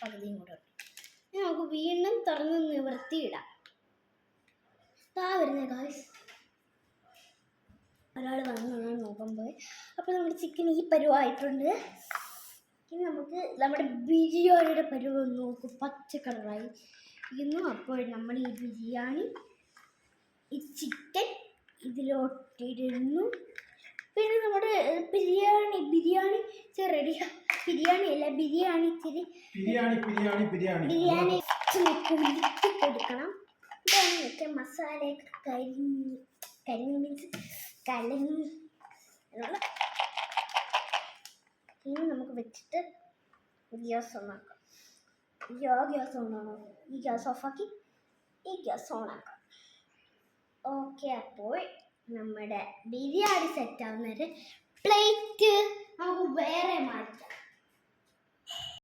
പകുതിയും കൂടെ നമുക്ക് വീണ്ടും തുറന്ന് നിവർത്തിയിടാം. വരുന്നേ ഗായ്സ്, ഒരാൾ വന്ന് നോക്കാൻ പോയി. അപ്പോൾ നമ്മുടെ ചിക്കൻ ഈ പരുവായിട്ടുണ്ട്. ഇനി നമുക്ക് നമ്മുടെ ബിരിയാണിയുടെ പരുവ് നോക്കും. പച്ച കളറായി ഇരിക്കുന്നു. അപ്പോൾ നമ്മൾ ഈ ബിരിയാണി, ഈ ചിക്കൻ ഇതിലോട്ടിടുന്നു. പിന്നെ നമ്മുടെ ബിരിയാണി റെഡി. ബിരിയാണി അല്ല, ബിരിയാണി കുലുക്കി കൊടുക്കണം. ഇതൊക്കെ മസാലയൊക്കെ കരിഞ്ഞ് മീൻസ് കലങ്ങി. ഇനി നമുക്ക് വെച്ചിട്ട് ഗ്യാസ് ഓണാക്കാം. ഗ്യാസ് ഓണാണോ? ഈ ഗ്യാസ് ഓഫാക്കി ഈ ഗ്യാസ് ഓണാക്കാം. ഓക്കെ, അപ്പോൾ നമ്മുടെ ബിരിയാണി സെറ്റ് ആവുന്നൊരു പ്ലേറ്റ് നമുക്ക് വേറെ മാറ്റാം.